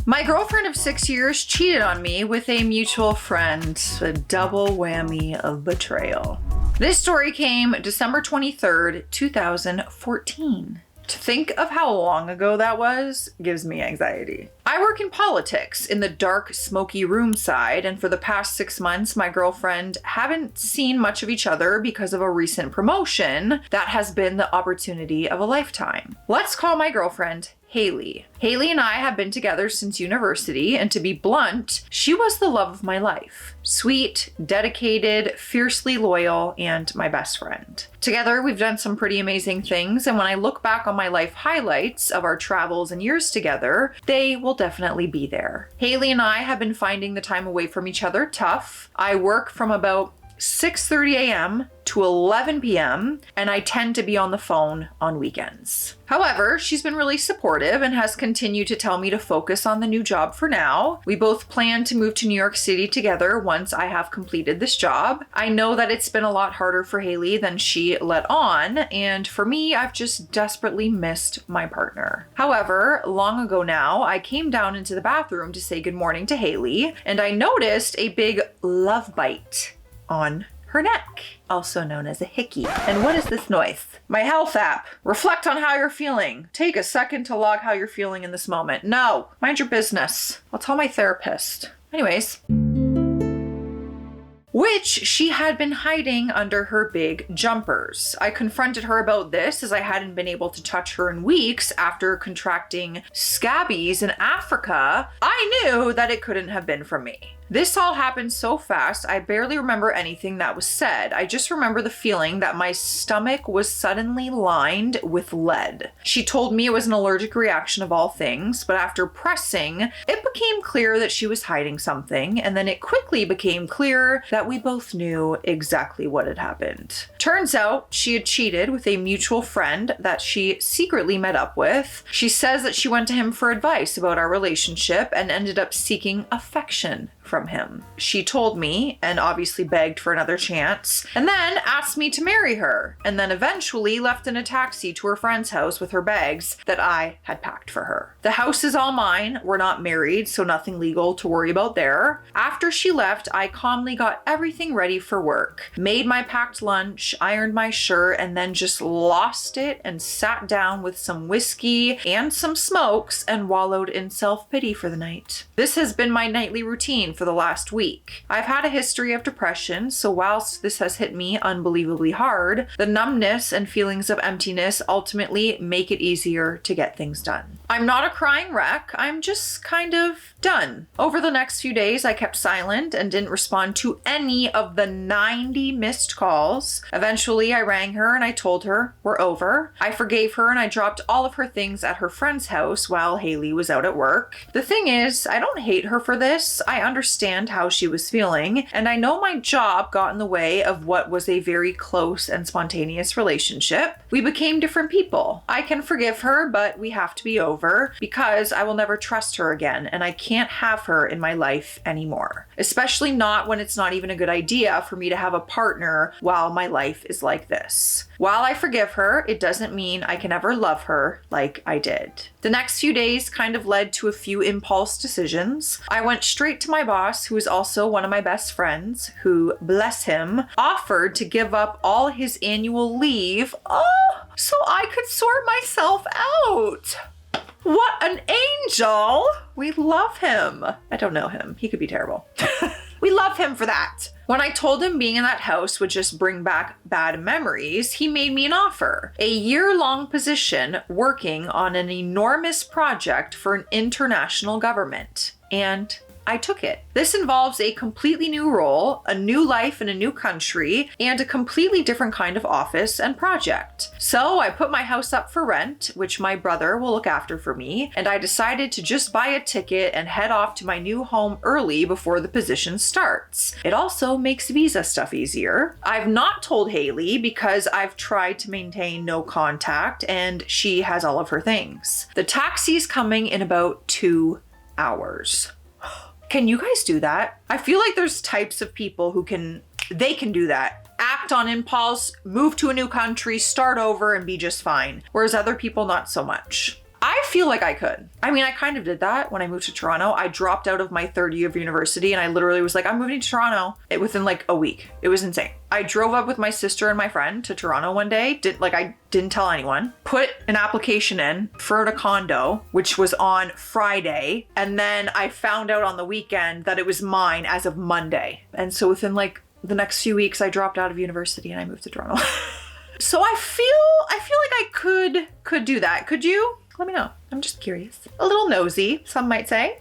My girlfriend of 6 years cheated on me with a mutual friend. A double whammy of betrayal. This story came December 23rd, 2014. To think of how long ago that was gives me anxiety. I work in politics in the dark, smoky room side, and for the past 6 months, my girlfriend haven't seen much of each other because of a recent promotion that has been the opportunity of a lifetime. Let's call my girlfriend Haley. Haley and I have been together since university, and to be blunt, she was the love of my life. Sweet, dedicated, fiercely loyal, and my best friend. Together, we've done some pretty amazing things, and when I look back on my life highlights of our travels and years together, they will definitely be there. Haley and I have been finding the time away from each other tough. I work from about 6:30 a.m. to 11 p.m. and I tend to be on the phone on weekends. However, she's been really supportive and has continued to tell me to focus on the new job for now. We both plan to move to New York City together once I have completed this job. I know that it's been a lot harder for Haley than she let on, and for me, I've just desperately missed my partner. However, long ago now, I came down into the bathroom to say good morning to Haley, and I noticed a big love bite on her neck, also known as a hickey. And what is this noise? My health app. Reflect on how you're feeling. Take a second to log how you're feeling in this moment. No, mind your business. I'll tell my therapist. Anyways. Which she had been hiding under her big jumpers. I confronted her about this as I hadn't been able to touch her in weeks after contracting scabies in Africa. I knew that it couldn't have been from me. This all happened so fast, I barely remember anything that was said. I just remember the feeling that my stomach was suddenly lined with lead. She told me it was an allergic reaction of all things, but after pressing, it became clear that she was hiding something, and then it quickly became clear that we both knew exactly what had happened. Turns out she had cheated with a mutual friend that she secretly met up with. She says that she went to him for advice about our relationship and ended up seeking affection from him. She told me and obviously begged for another chance, and then asked me to marry her, and then eventually left in a taxi to her friend's house with her bags that I had packed for her. The house is all mine. We're not married, so nothing legal to worry about there. After she left, I calmly got everything ready for work, made my packed lunch, ironed my shirt, and then just lost it and sat down with some whiskey and some smokes and wallowed in self-pity for the night. This has been my nightly routine for the last week. I've had a history of depression, so whilst this has hit me unbelievably hard, the numbness and feelings of emptiness ultimately make it easier to get things done. I'm not a crying wreck, I'm just kind of done. Over the next few days, I kept silent and didn't respond to any of the 90 missed calls. Eventually, I rang her and I told her we're over. I forgave her and I dropped all of her things at her friend's house while Haley was out at work. The thing is, I don't hate her for this. I understand how she was feeling, and I know my job got in the way of what was a very close and spontaneous relationship. We became different people. I can forgive her, but we have to be over because I will never trust her again, and I can't have her in my life anymore. Especially not when it's not even a good idea for me to have a partner while my life is like this. While I forgive her, it doesn't mean I can ever love her like I did. The next few days kind of led to a few impulse decisions. I went straight to my boss, who is also one of my best friends, who, bless him, offered to give up all his annual leave, so I could sort myself out. What an angel! We love him. I don't know him. He could be terrible. We love him for that. When I told him being in that house would just bring back bad memories, he made me an offer. A year-long position working on an enormous project for an international government. And I took it. This involves a completely new role, a new life in a new country, and a completely different kind of office and project. So I put my house up for rent, which my brother will look after for me, and I decided to just buy a ticket and head off to my new home early before the position starts. It also makes visa stuff easier. I've not told Haley because I've tried to maintain no contact and she has all of her things. The taxi's coming in about 2 hours. Can you guys do that? I feel like there's types of people who can do that. Act on impulse, move to a new country, start over and be just fine. Whereas other people, not so much. I've feel like I could. I mean, I kind of did that when I moved to Toronto. I dropped out of my third year of university and I literally was like, I'm moving to Toronto within like a week. It was insane. I drove up with my sister and my friend to Toronto one day. I didn't tell anyone. Put an application in for a condo, which was on Friday. And then I found out on the weekend that it was mine as of Monday. And so within like the next few weeks, I dropped out of university and I moved to Toronto. So I feel like I could do that. Could you? Let me know. I'm just curious. A little nosy, some might say.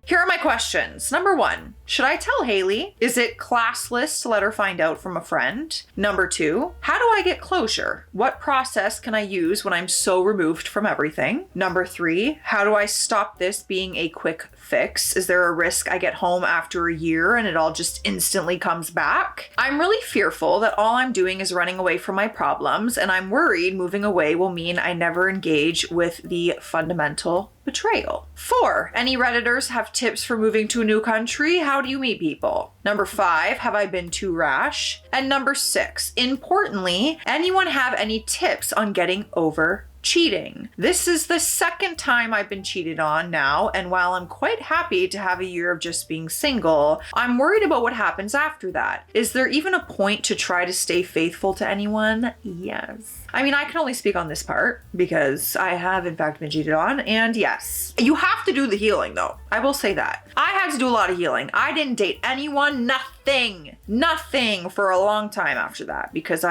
Here are my questions. Number 1, should I tell Haley? Is it classless to let her find out from a friend? Number 2, how do I get closure? What process can I use when I'm so removed from everything? Number 3, how do I stop this being a quick fix? Is there a risk I get home after a year and it all just instantly comes back? I'm really fearful that all I'm doing is running away from my problems, and I'm worried moving away will mean I never engage with the fundamental betrayal. 4, any Redditors have tips for moving to a new country? How do you meet people? Number 5, have I been too rash? And number 6, importantly, anyone have any tips on getting over cheating? This is the second time I've been cheated on now, and while I'm quite happy to have a year of just being single, I'm worried about what happens after that. Is there even a point to try to stay faithful to anyone? Yes. I mean, I can only speak on this part because I have in fact been cheated on, and yes. You have to do the healing though. I will say that. I had to do a lot of healing. I didn't date anyone, nothing for a long time after that because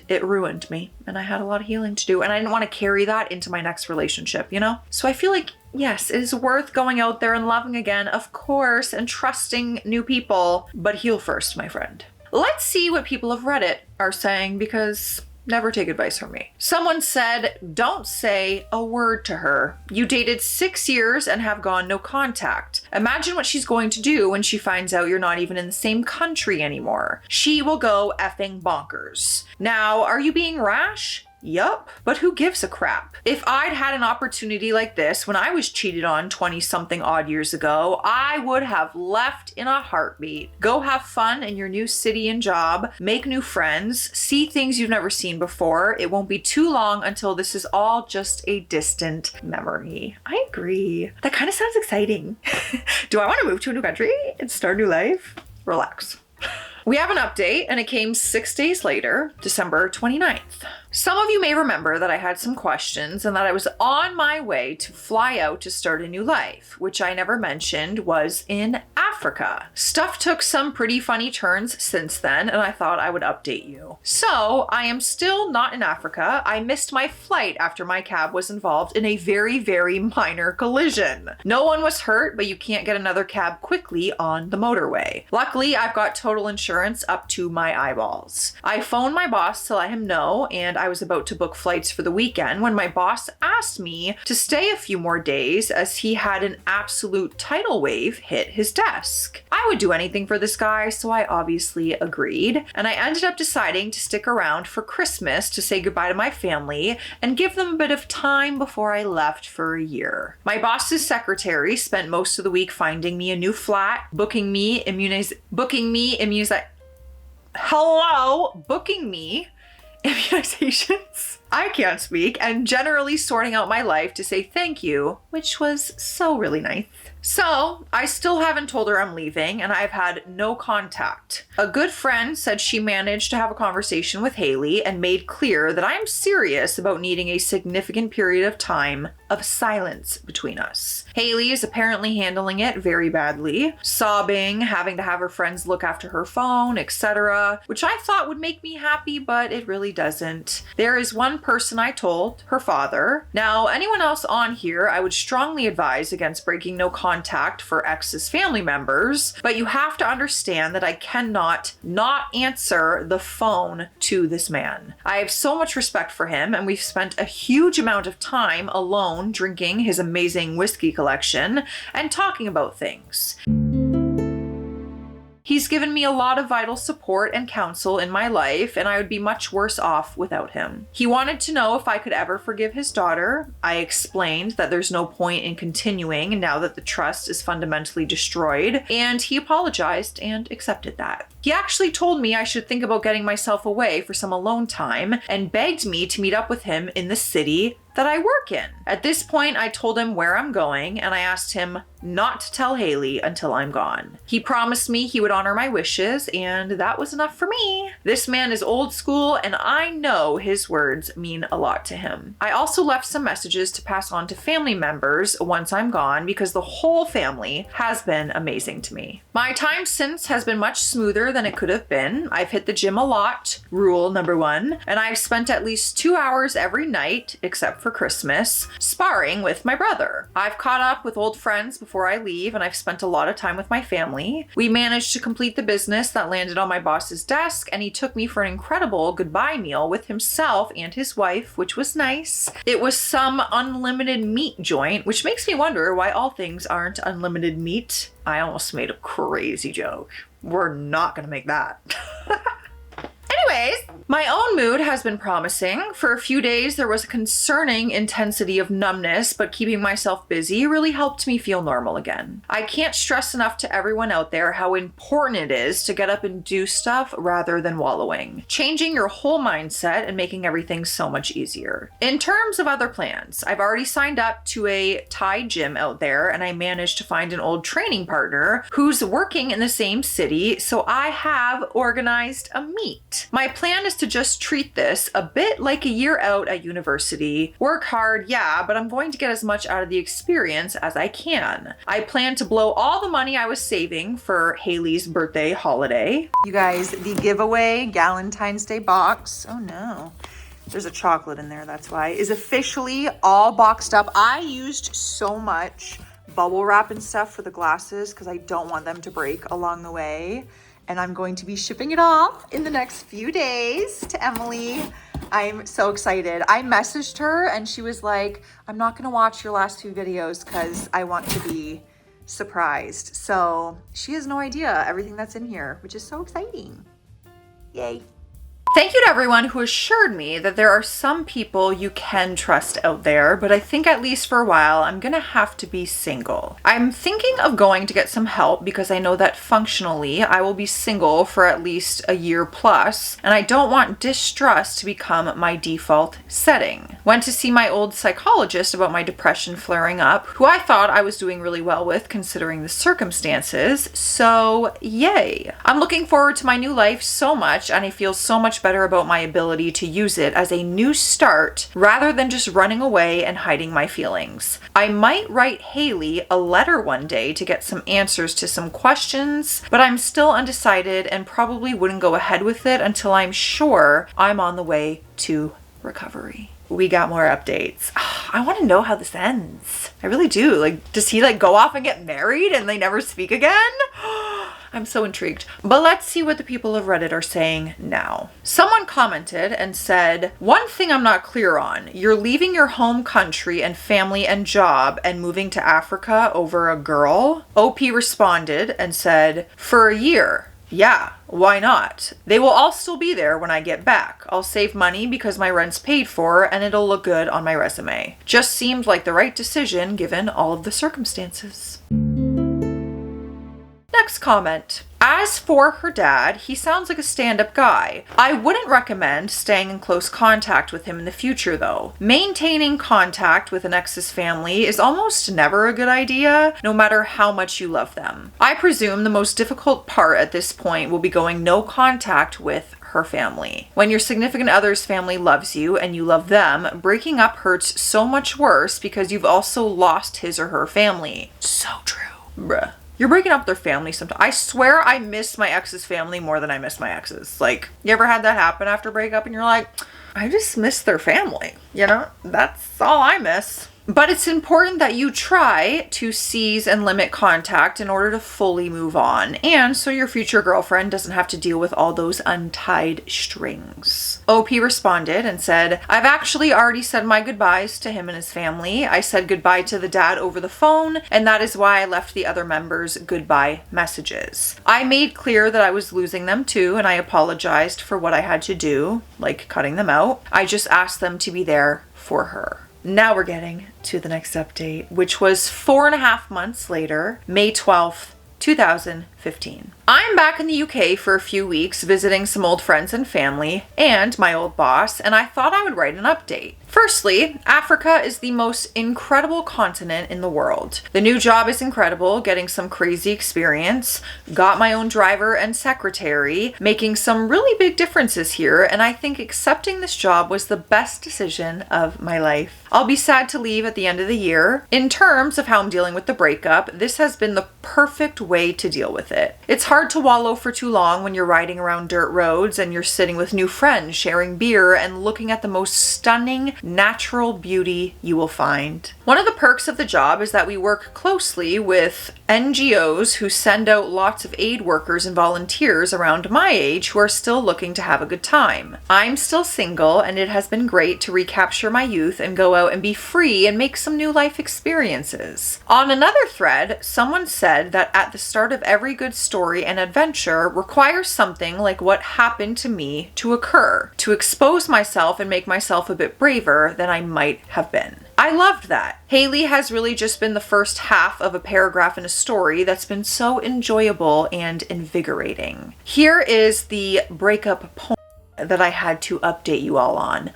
it ruined me and I had a lot of healing to do and I didn't want to carry that into my next relationship, you know? So I feel like, yes, it is worth going out there and loving again, of course, and trusting new people, but heal first, my friend. Let's see what people of Reddit are saying because never take advice from me. Someone said, don't say a word to her. You dated 6 years and have gone no contact. Imagine what she's going to do when she finds out you're not even in the same country anymore. She will go effing bonkers. Now, are you being rash? Yup, but who gives a crap? If I'd had an opportunity like this when I was cheated on 20-something odd years ago, I would have left in a heartbeat. Go have fun in your new city and job, make new friends, see things you've never seen before. It won't be too long until this is all just a distant memory. I agree. That kind of sounds exciting. Do I want to move to a new country and start a new life? Relax. We have an update and it came 6 days later, December 29th. Some of you may remember that I had some questions and that I was on my way to fly out to start a new life, which I never mentioned was in Africa. Stuff took some pretty funny turns since then, and I thought I would update you. So I am still not in Africa. I missed my flight after my cab was involved in a very, very minor collision. No one was hurt, but you can't get another cab quickly on the motorway. Luckily, I've got total insurance up to my eyeballs. I phoned my boss to let him know, and I was about to book flights for the weekend when my boss asked me to stay a few more days as he had an absolute tidal wave hit his desk. I would do anything for this guy, so I obviously agreed, and I ended up deciding to stick around for Christmas to say goodbye to my family and give them a bit of time before I left for a year. My boss's secretary spent most of the week finding me a new flat, booking me immunizations. I can't speak, and generally sorting out my life to say thank you, which was so really nice. So I still haven't told her I'm leaving, and I've had no contact. A good friend said she managed to have a conversation with Haley and made clear that I am serious about needing a significant period of time of silence between us. Haley is apparently handling it very badly, sobbing, having to have her friends look after her phone, etc., which I thought would make me happy, but it really doesn't. There is one person I told, her father. Now, anyone else on here, I would strongly advise against breaking no contact for ex's family members, but you have to understand that I cannot not answer the phone to this man. I have so much respect for him, and we've spent a huge amount of time alone drinking his amazing whiskey collection and talking about things. He's given me a lot of vital support and counsel in my life, and I would be much worse off without him. He wanted to know if I could ever forgive his daughter. I explained that there's no point in continuing now that the trust is fundamentally destroyed, and he apologized and accepted that. He actually told me I should think about getting myself away for some alone time and begged me to meet up with him in the city that I work in. At this point, I told him where I'm going and I asked him not to tell Haley until I'm gone. He promised me he would honor my wishes, and that was enough for me. This man is old school, and I know his words mean a lot to him. I also left some messages to pass on to family members once I'm gone because the whole family has been amazing to me. My time since has been much smoother than it could have been. I've hit the gym a lot, rule number 1, and I've spent at least 2 hours every night, except for Christmas, sparring with my brother. I've caught up with old friends before I leave, and I've spent a lot of time with my family. We managed to complete the business that landed on my boss's desk, and he took me for an incredible goodbye meal with himself and his wife, which was nice. It was some unlimited meat joint, which makes me wonder why all things aren't unlimited meat. I almost made a crazy joke. We're not gonna make that. Anyways, my own mood has been promising. For a few days, there was a concerning intensity of numbness, but keeping myself busy really helped me feel normal again. I can't stress enough to everyone out there how important it is to get up and do stuff rather than wallowing. Changing your whole mindset and making everything so much easier. In terms of other plans, I've already signed up to a Thai gym out there, and I managed to find an old training partner who's working in the same city, so I have organized a meet. My plan is to just treat this a bit like a year out at university. Work hard, yeah, but I'm going to get as much out of the experience as I can. I plan to blow all the money I was saving for Haley's birthday holiday. You guys, the giveaway Galentine's Day box, oh no, there's a chocolate in there, that's why, is officially all boxed up. I used so much bubble wrap and stuff for the glasses because I don't want them to break along the way. And I'm going to be shipping it off in the next few days to Emily. I'm so excited. I messaged her and she was like, I'm not gonna watch your last 2 videos because I want to be surprised. So she has no idea everything that's in here, which is so exciting. Yay. Thank you to everyone who assured me that there are some people you can trust out there, but I think at least for a while, I'm gonna have to be single. I'm thinking of going to get some help because I know that functionally I will be single for at least a year plus, and I don't want distrust to become my default setting. Went to see my old psychologist about my depression flaring up, who I thought I was doing really well with considering the circumstances, so yay. I'm looking forward to my new life so much, and I feel so much better about my ability to use it as a new start rather than just running away and hiding my feelings. I might write Haley a letter one day to get some answers to some questions, but I'm still undecided and probably wouldn't go ahead with it until I'm sure I'm on the way to recovery. We got more updates. I want to know how this ends. I really do. Like, does he go off and get married and they never speak again? I'm so intrigued. But let's see what the people of Reddit are saying now. Someone commented and said, one thing I'm not clear on, you're leaving your home country and family and job and moving to Africa over a girl? OP responded and said, for a year. Yeah, why not? They will all still be there when I get back. I'll save money because my rent's paid for and it'll look good on my resume. Just seemed like the right decision given all of the circumstances. Next comment. As for her dad, he sounds like a stand-up guy. I wouldn't recommend staying in close contact with him in the future though. Maintaining contact with an ex's family is almost never a good idea, no matter how much you love them. I presume the most difficult part at this point will be going no contact with her family. When your significant other's family loves you and you love them, breaking up hurts so much worse because you've also lost his or her family. So true. Bruh. You're breaking up with their family sometimes. I swear I miss my ex's family more than I miss my ex's. Like, you ever had that happen after a breakup and you're like, I just miss their family. You know, that's all I miss. But it's important that you try to seize and limit contact in order to fully move on, and so your future girlfriend doesn't have to deal with all those untied strings. OP responded and said, I've actually already said my goodbyes to him and his family. I said goodbye to the dad over the phone, and that is why I left the other members goodbye messages. I made clear that I was losing them too, and I apologized for what I had to do, like cutting them out. I just asked them to be there for her. Now we're getting to the next update, which was 4.5 months later, May 12th, 2015. 15. I'm back in the UK for a few weeks visiting some old friends and family and my old boss, and I thought I would write an update. Firstly, Africa is the most incredible continent in the world. The new job is incredible, getting some crazy experience, got my own driver and secretary, making some really big differences here, and I think accepting this job was the best decision of my life. I'll be sad to leave at the end of the year. In terms of how I'm dealing with the breakup, this has been the perfect way to deal with it. It's hard to wallow for too long when you're riding around dirt roads and you're sitting with new friends, sharing beer, and looking at the most stunning natural beauty you will find. One of the perks of the job is that we work closely with NGOs who send out lots of aid workers and volunteers around my age who are still looking to have a good time. I'm still single, and it has been great to recapture my youth and go out and be free and make some new life experiences. On another thread, someone said that at the start of every good story and adventure requires something like what happened to me to occur, to expose myself and make myself a bit braver than I might have been. I loved that. Haley has really just been the first half of a paragraph in a story that's been so enjoyable and invigorating. Here is the breakup poem that I had to update you all on.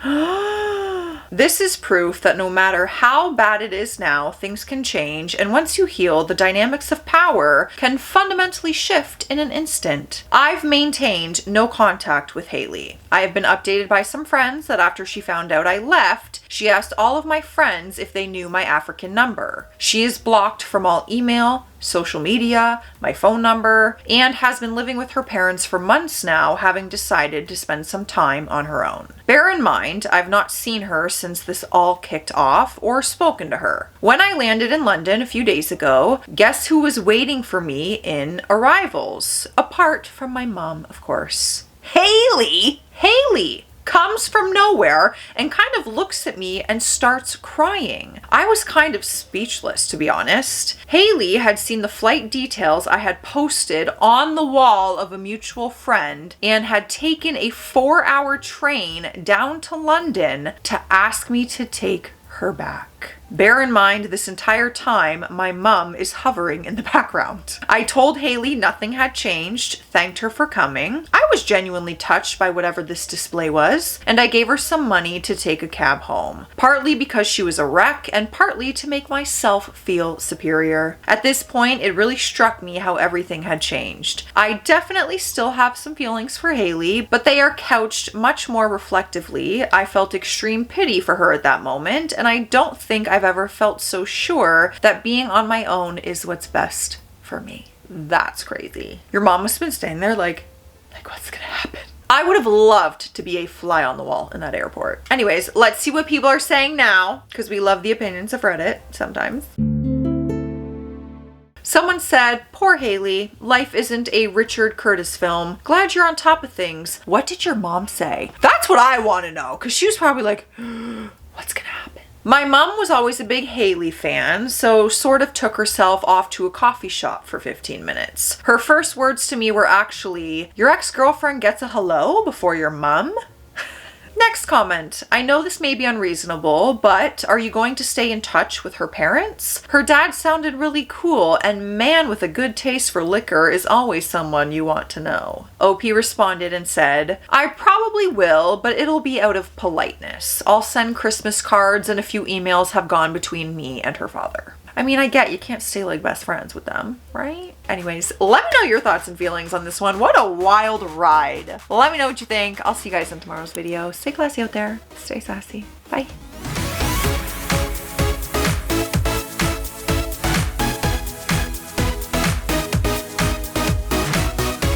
This is proof that no matter how bad it is now, things can change, and once you heal, the dynamics of power can fundamentally shift in an instant. I've maintained no contact with Haley. I have been updated by some friends that after she found out I left, she asked all of my friends if they knew my African number. She is blocked from all email, social media, my phone number, and has been living with her parents for months now, having decided to spend some time on her own. Bear in mind, I've not seen her since this all kicked off or spoken to her. When I landed in London a few days ago, guess who was waiting for me in arrivals? Apart from my mom, of course. Haley! Haley! Comes from nowhere and kind of looks at me and starts crying. I was kind of speechless, to be honest. Haley had seen the flight details I had posted on the wall of a mutual friend and had taken a 4-hour train down to London to ask me to take her back. Bear in mind, this entire time, my mum is hovering in the background. I told Haley nothing had changed, thanked her for coming. I was genuinely touched by whatever this display was, and I gave her some money to take a cab home, partly because she was a wreck and partly to make myself feel superior. At this point, it really struck me how everything had changed. I definitely still have some feelings for Haley, but they are couched much more reflectively. I felt extreme pity for her at that moment, and I don't think I've ever felt so sure that being on my own is what's best for me. That's crazy. Your mom must have been staying there like what's gonna happen? I would have loved to be a fly on the wall in that airport. Anyways, let's see what people are saying now, because we love the opinions of Reddit sometimes. Someone said, poor Haley, life isn't a Richard Curtis film. Glad you're on top of things. What did your mom say? That's what I want to know, because she was probably like, what's gonna happen? My mom was always a big Haley fan, so sort of took herself off to a coffee shop for 15 minutes. Her first words to me were actually, your ex-girlfriend gets a hello before your mom? Next comment. I know this may be unreasonable, but are you going to stay in touch with her parents? Her dad sounded really cool, and man with a good taste for liquor is always someone you want to know. OP responded and said, I probably will, but it'll be out of politeness. I'll send Christmas cards and a few emails have gone between me and her father. I mean, I get you can't stay like best friends with them, right? Anyways, let me know your thoughts and feelings on this one. What a wild ride. Let me know what you think. I'll see you guys in tomorrow's video. Stay classy out there. Stay sassy. Bye.